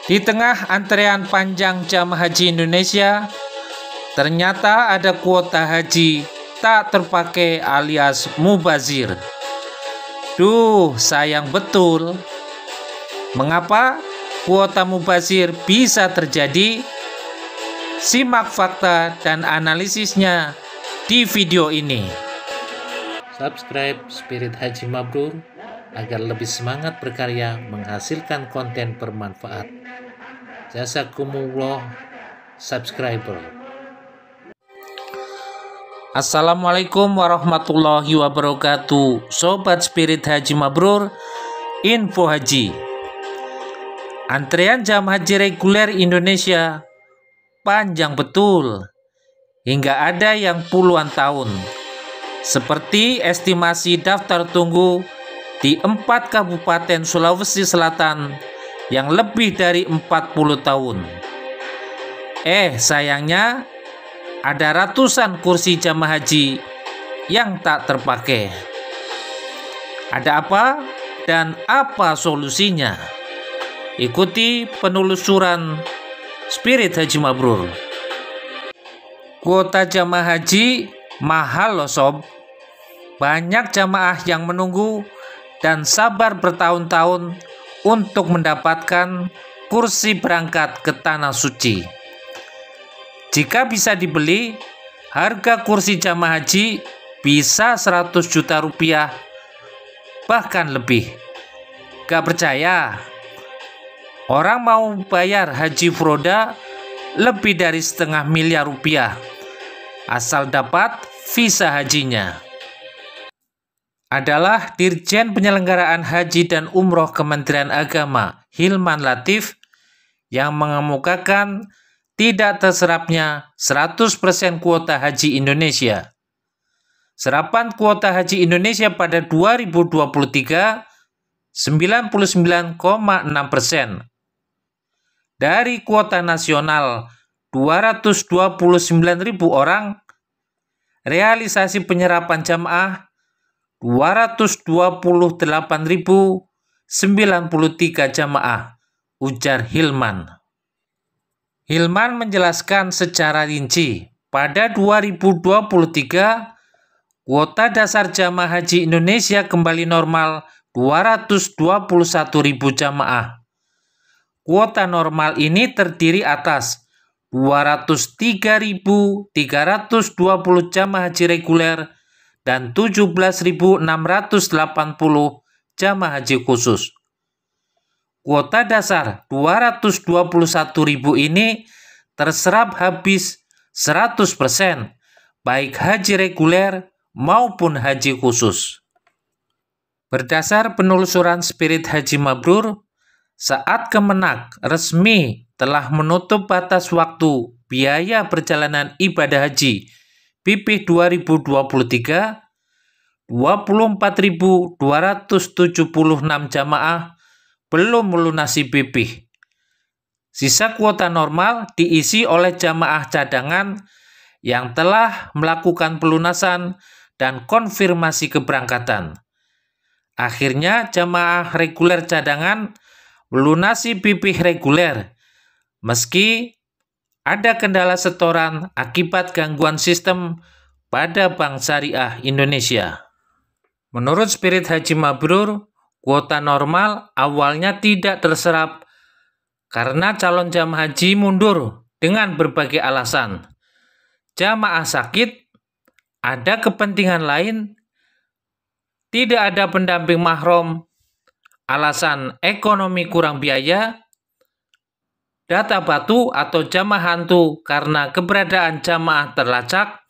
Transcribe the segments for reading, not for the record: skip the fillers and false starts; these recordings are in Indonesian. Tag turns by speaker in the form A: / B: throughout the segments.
A: Di tengah antrean panjang jamaah haji Indonesia, ternyata ada kuota haji tak terpakai alias mubazir. Duh, sayang betul. Mengapa kuota mubazir bisa terjadi? Simak fakta dan analisisnya di video ini.
B: Subscribe Spirit Haji Mabrur agar lebih semangat berkarya menghasilkan konten bermanfaat. Jazakumullah subscriber.
A: Assalamualaikum warahmatullahi wabarakatuh. Sobat Spirit Haji Mabrur, info haji. Antrean jamaah haji reguler Indonesia panjang betul, hingga ada yang puluhan tahun. Seperti estimasi daftar tunggu di 4 kabupaten Sulawesi Selatan yang lebih dari 40 tahun. Sayangnya ada ratusan kursi jamaah haji yang tak terpakai. Ada apa dan apa solusinya? Ikuti penelusuran Spirit Haji Mabrur. Kuota jamaah haji mahal loh sob. Banyak jamaah yang menunggu dan sabar bertahun-tahun untuk mendapatkan kursi berangkat ke Tanah Suci. Jika bisa dibeli, harga kursi jamaah haji bisa 100 juta rupiah, bahkan lebih. Gak percaya? Orang mau bayar haji furoda lebih dari 500 miliar rupiah, asal dapat visa hajinya. Adalah Dirjen Penyelenggaraan Haji dan Umroh Kementerian Agama Hilman Latif yang mengemukakan tidak terserapnya 100% kuota haji Indonesia. Serapan kuota haji Indonesia pada 2023 99,6%. Dari kuota nasional 229.000 orang, realisasi penyerapan jamaah 228.093 jamaah, ujar Hilman. Hilman menjelaskan secara rinci, pada 2023, kuota dasar jamaah haji Indonesia kembali normal 221.000 jamaah. Kuota normal ini terdiri atas 203.320 jamaah haji reguler dan 17.680 jamaah haji khusus. Kuota dasar 221.000 ini terserap habis 100%, baik haji reguler maupun haji khusus. Berdasar penelusuran Spirit Haji Mabrur, saat Kemenak resmi telah menutup batas waktu biaya perjalanan ibadah haji BPIH 2023, 24.276 jamaah belum melunasi BPIH. Sisa kuota normal diisi oleh jamaah cadangan yang telah melakukan pelunasan dan konfirmasi keberangkatan. Akhirnya jamaah reguler cadangan melunasi BPIH reguler, meski ada kendala setoran akibat gangguan sistem pada Bank Syariah Indonesia. Menurut Spirit Haji Mabrur, kuota normal awalnya tidak terserap karena calon jamaah haji mundur dengan berbagai alasan. Jamaah sakit, ada kepentingan lain, tidak ada pendamping mahram, alasan ekonomi kurang biaya, data batu atau jamaah hantu karena keberadaan jamaah terlacak,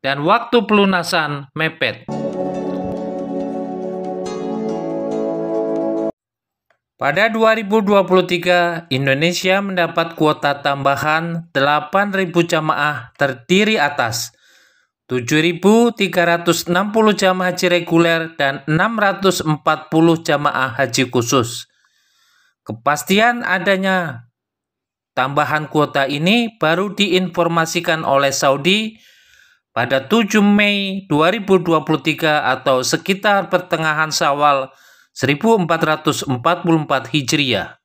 A: dan waktu pelunasan mepet. Pada 2023, Indonesia mendapat kuota tambahan 8.000 jamaah terdiri atas 7.360 jamaah haji reguler dan 640 jamaah haji khusus. Kepastian adanya tambahan kuota ini baru diinformasikan oleh Saudi pada 7 Mei 2023 atau sekitar pertengahan Syawal 1444 Hijriah.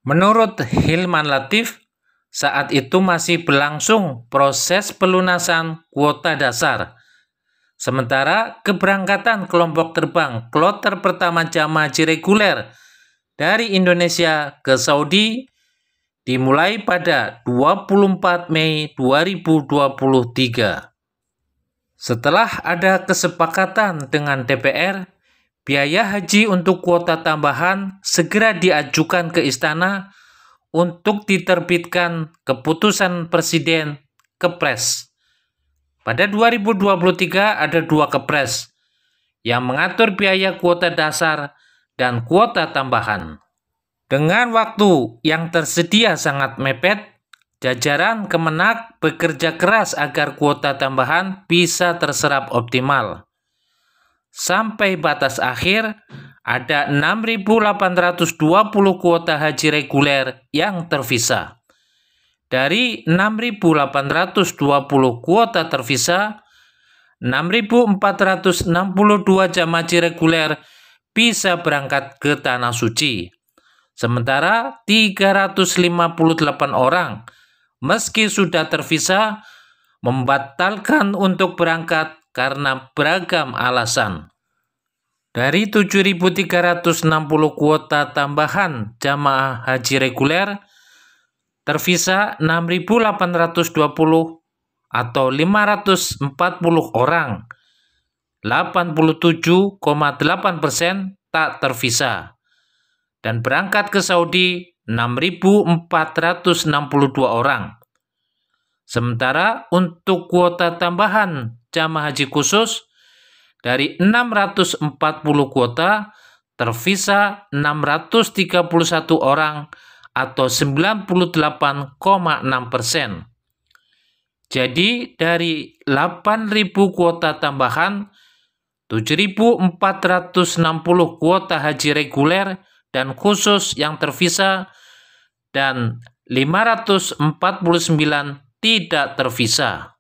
A: Menurut Hilman Latif, saat itu masih berlangsung proses pelunasan kuota dasar. Sementara keberangkatan kelompok terbang kloter pertama jamaah haji reguler dari Indonesia ke Saudi dimulai pada 24 Mei 2023. Setelah ada kesepakatan dengan DPR, biaya haji untuk kuota tambahan segera diajukan ke Istana untuk diterbitkan keputusan Presiden Kepres. Pada 2023 ada 2 Kepres yang mengatur biaya kuota dasar dan kuota tambahan. Dengan waktu yang tersedia sangat mepet, jajaran Kemenak bekerja keras agar kuota tambahan bisa terserap optimal. Sampai batas akhir, ada 6.820 kuota haji reguler yang tervisa. Dari 6.820 kuota tervisa, 6.462 jamaah haji reguler bisa berangkat ke Tanah Suci. Sementara 358 orang, meski sudah tervisa, membatalkan untuk berangkat karena beragam alasan. Dari 7.360 kuota tambahan jamaah haji reguler, tervisa 6.820 atau 540 orang, 87,8% tak tervisa. Dan berangkat ke Saudi 6.462 orang. Sementara untuk kuota tambahan jamaah haji khusus, dari 640 kuota, tervisa 631 orang atau 98,6%. Jadi dari 8.000 kuota tambahan, 7.460 kuota haji reguler dan khusus yang tervisa, dan 549 tidak tervisa.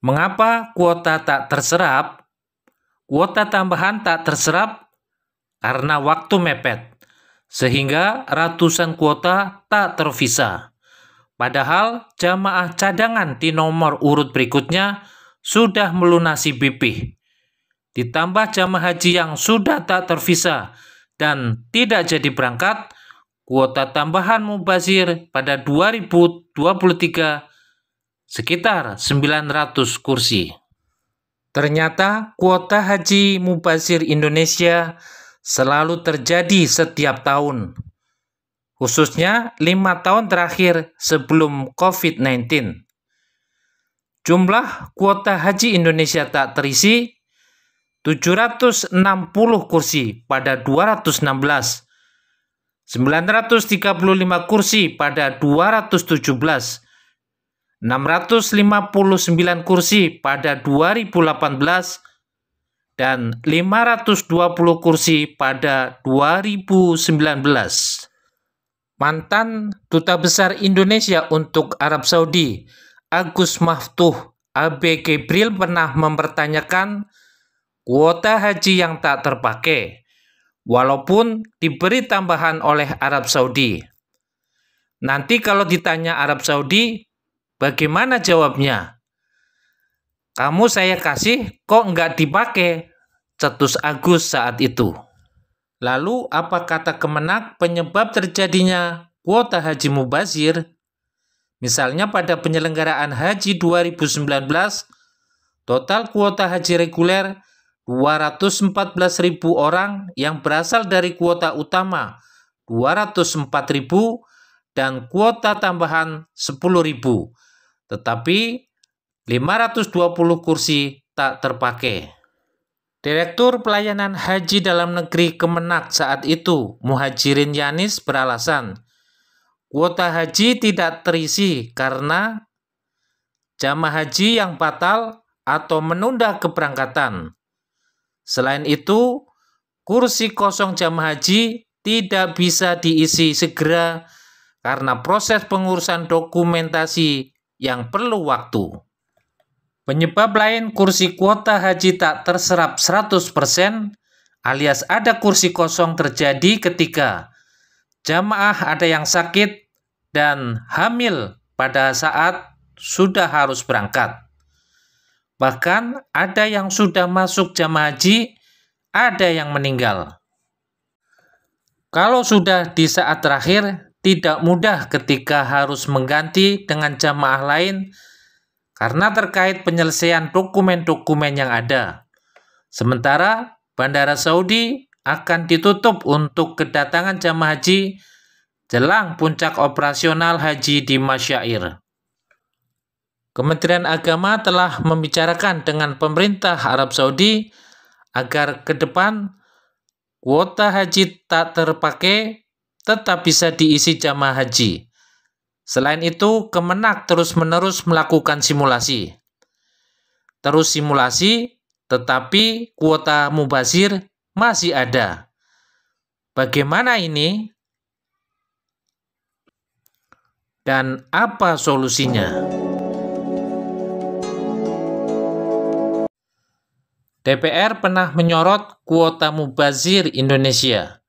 A: Mengapa kuota tak terserap? Kuota tambahan tak terserap karena waktu mepet, sehingga ratusan kuota tak tervisa. Padahal jamaah cadangan di nomor urut berikutnya sudah melunasi BP. Ditambah jamaah haji yang sudah tak tervisa dan tidak jadi berangkat, kuota tambahan mubazir pada 2023 sekitar 900 kursi. Ternyata kuota haji mubazir Indonesia selalu terjadi setiap tahun, khususnya 5 tahun terakhir sebelum COVID-19. Jumlah kuota haji Indonesia tak terisi 760 kursi pada 216, 935 kursi pada 217, 659 kursi pada 2018, dan 520 kursi pada 2019. Mantan Duta Besar Indonesia untuk Arab Saudi, Agus Maftuh AB Gebril, pernah mempertanyakan kuota haji yang tak terpakai, walaupun diberi tambahan oleh Arab Saudi. Nanti kalau ditanya Arab Saudi, bagaimana jawabnya? Kamu saya kasih, kok nggak dipakai? Cetus Agus saat itu. Lalu apa kata Kemenak penyebab terjadinya kuota haji mubazir? Misalnya pada penyelenggaraan haji 2019, total kuota haji reguler 214.000 orang yang berasal dari kuota utama 204.000 dan kuota tambahan 10.000, tetapi 520 kursi tak terpakai. Direktur Pelayanan Haji Dalam Negeri Kemenak saat itu, Muhajirin Yanis, beralasan kuota haji tidak terisi karena jamaah haji yang batal atau menunda keberangkatan. Selain itu, kursi kosong jamaah haji tidak bisa diisi segera karena proses pengurusan dokumentasi yang perlu waktu. Penyebab lain kursi kuota haji tak terserap 100% alias ada kursi kosong terjadi ketika jamaah ada yang sakit dan hamil pada saat sudah harus berangkat. Bahkan ada yang sudah masuk jamaah haji, ada yang meninggal. Kalau sudah di saat terakhir, tidak mudah ketika harus mengganti dengan jamaah lain karena terkait penyelesaian dokumen-dokumen yang ada. Sementara Bandara Saudi akan ditutup untuk kedatangan jamaah haji jelang puncak operasional haji di Masyair. Kementerian Agama telah membicarakan dengan pemerintah Arab Saudi agar ke depan kuota haji tak terpakai tetap bisa diisi jamaah haji. Selain itu, Kemenak terus-menerus melakukan simulasi. Terus simulasi, tetapi kuota mubazir masih ada. Bagaimana ini? Dan apa solusinya? DPR pernah menyorot kuota mubazir Indonesia.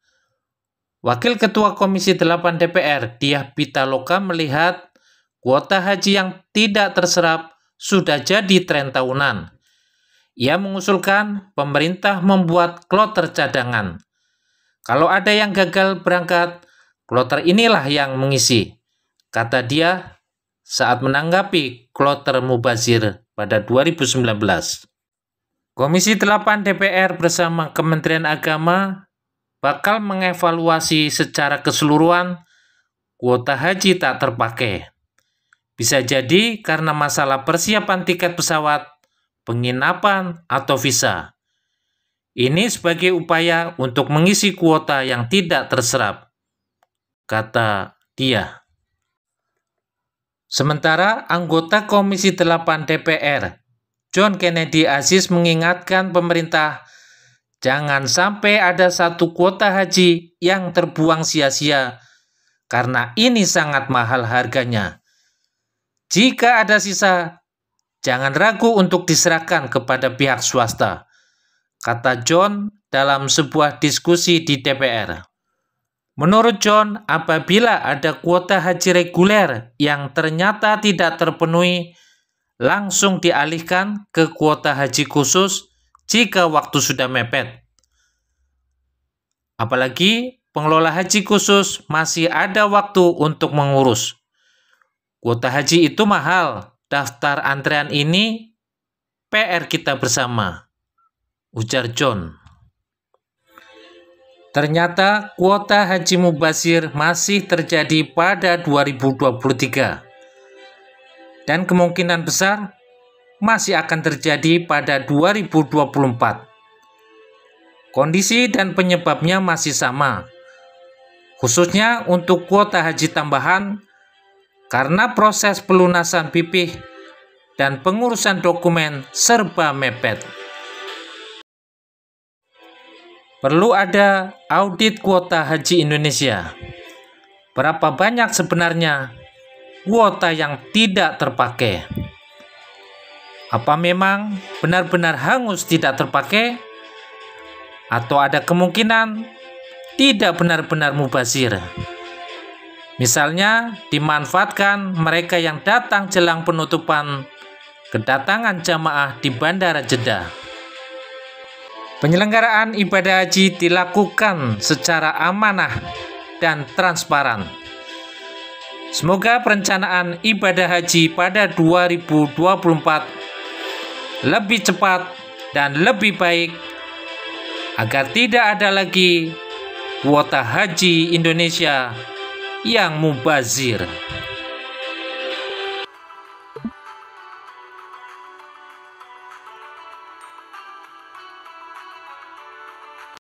A: Wakil Ketua Komisi 8 DPR, Diah Pitaloka melihat kuota haji yang tidak terserap sudah jadi tren tahunan. Ia mengusulkan pemerintah membuat kloter cadangan. Kalau ada yang gagal berangkat, kloter inilah yang mengisi, kata dia saat menanggapi kloter mubazir pada 2019. Komisi 8 DPR bersama Kementerian Agama bakal mengevaluasi secara keseluruhan kuota haji tak terpakai. Bisa jadi karena masalah persiapan tiket pesawat, penginapan, atau visa. Ini sebagai upaya untuk mengisi kuota yang tidak terserap, kata dia. Sementara anggota Komisi 8 DPR, John Kennedy Aziz mengingatkan pemerintah jangan sampai ada satu kuota haji yang terbuang sia-sia karena ini sangat mahal harganya. Jika ada sisa, jangan ragu untuk diserahkan kepada pihak swasta, kata John dalam sebuah diskusi di DPR. Menurut John, apabila ada kuota haji reguler yang ternyata tidak terpenuhi, langsung dialihkan ke kuota haji khusus jika waktu sudah mepet. Apalagi pengelola haji khusus masih ada waktu untuk mengurus. Kuota haji itu mahal, daftar antrean ini PR kita bersama, ujar John. Ternyata kuota haji mubazir masih terjadi pada 2023. Dan kemungkinan besar masih akan terjadi pada 2024. Kondisi dan penyebabnya masih sama, khususnya untuk kuota haji tambahan karena proses pelunasan PIPih dan pengurusan dokumen serba mepet. Perlu ada audit kuota haji Indonesia. Berapa banyak sebenarnya kuota yang tidak terpakai? Apa memang benar-benar hangus tidak terpakai? Atau ada kemungkinan tidak benar-benar mubazir? Misalnya dimanfaatkan mereka yang datang jelang penutupan kedatangan jamaah di Bandara Jeddah. Penyelenggaraan ibadah haji dilakukan secara amanah dan transparan. Semoga perencanaan ibadah haji pada 2024 lebih cepat dan lebih baik agar tidak ada lagi kuota haji Indonesia yang mubazir.